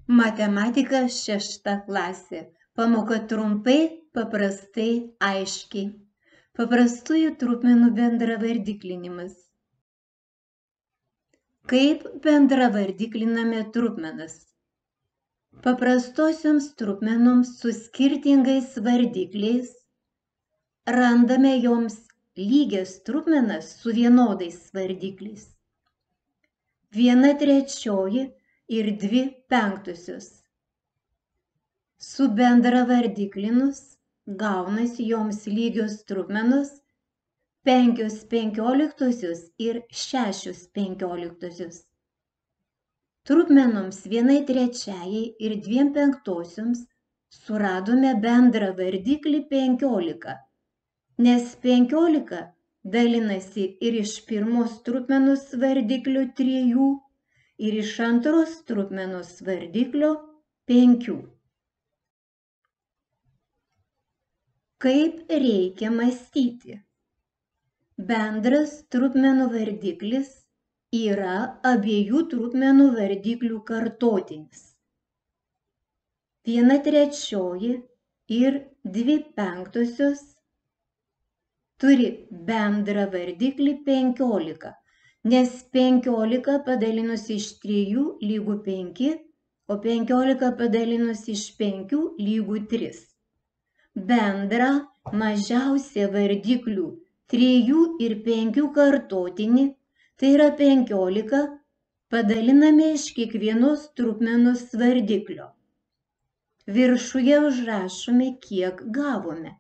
Matematika 6 klasė. Pamoka trumpai, paprastai, aiškiai. Paprastųjų trupmenų bendravardiklinimas. Kaip bendravardikliname trupmenas? Paprastosioms trupmenoms su skirtingais vardikliais randame joms lygias trupmenas su vienodais vardikliais. 1/3 ir 2/5. Subendravardiklinus gaunasi joms lygios trupmenos 5/15 ir 6/15. Trupmenoms 1/3 ir 2/5 suradome bendrą vardiklį 15, nes 15 dalinasi ir iš pirmos trupmenos vardiklio 3 ir iš antros trupmenos vardiklio 5. Kaip reikia mąstyti? Bendras trupmenų vardiklis yra abiejų trupmenų vardiklių kartotinis. 1/3 ir 2/5 turi bendrą vardiklį 15, nes 15 padalinus iš 3 lygu 5, o 15 padalinus iš 5 lygu 3. Bendrą mažiausią vardiklių 3 ir 5 kartotinį, tai yra 15, padaliname iš kiekvienos trupmenos vardiklio. Viršuje užrašome, kiek gavome.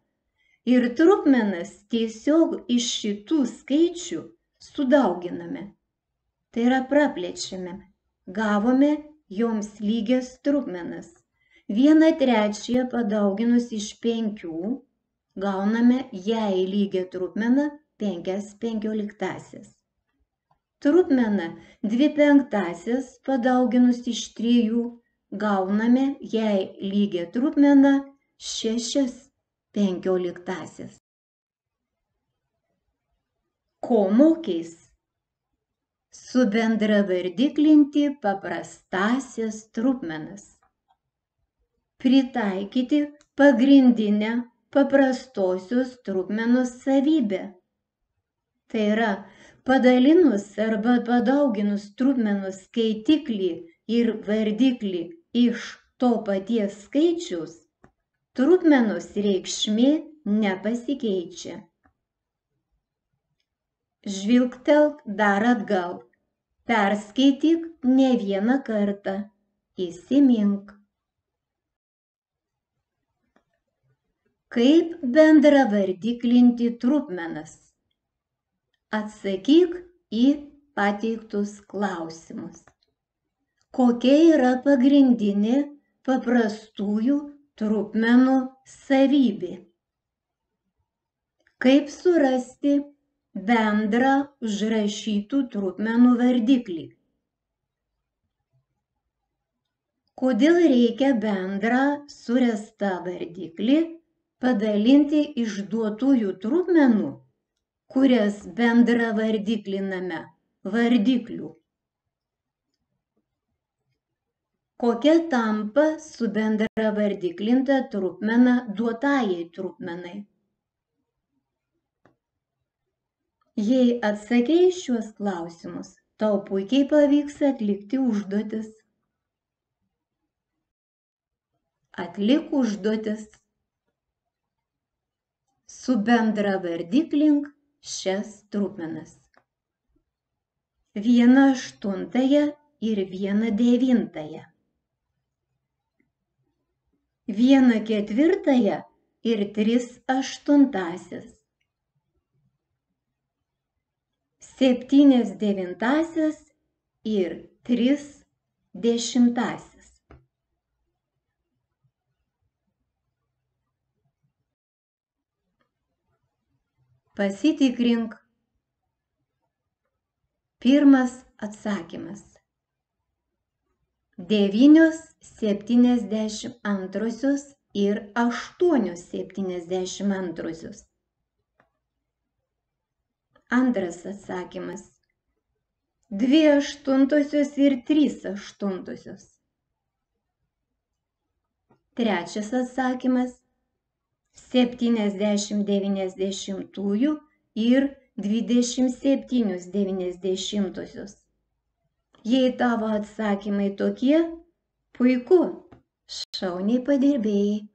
Ir trupmenas tiesiog iš šitų skaičių sudauginame. Tai yra praplečiame. Gavome joms lygias trupmenas. 1/3 padauginus iš 5 gauname jai lygią trupmeną 5/15. Trupmeną 2/5 padauginus iš 3 gauname jai lygią trupmeną 6/15. Ko mokys? Subendravardiklinti paprastąsias trupmenas. Pritaikyti pagrindinę paprastosios trupmenos savybę. Tai yra, padalinus arba padauginus trupmenos skaitiklį ir vardiklį iš to paties skaičiaus, trupmenos reikšmė nepasikeičia. Žvilgtelk dar atgal. Perskaityk ne vieną kartą. Įsimink. Kaip bendravardiklinti trupmenas? Atsakyk į pateiktus klausimus. Kokia yra pagrindinė paprastųjų trupmenų savybė? Kaip surasti bendrą užrašytų trupmenų vardiklį? Kodėl reikia bendrą surastą vardiklį padalinti iš duotųjų trupmenų, kurias bendravardikliname, vardiklių? Kokia tampa subendravardiklinta trupmena duotajai trupmenai? Jei atsakei šiuos klausimus, tau puikiai pavyks atlikti užduotis. Atlik užduotis. Subendravardiklink šias trupmenas. 1/8 ir 1/9. 1/4 ir 3/8. 7/9 ir 3/10. Pasitikrink. Pirmas atsakymas. 9/72 ir 8/72. Antras atsakymas. 2/8 ir 3/8. Trečias atsakymas 70/90 ir 27/90. Jei tavo atsakymai tokie, puiku, šauniai padirbėjai.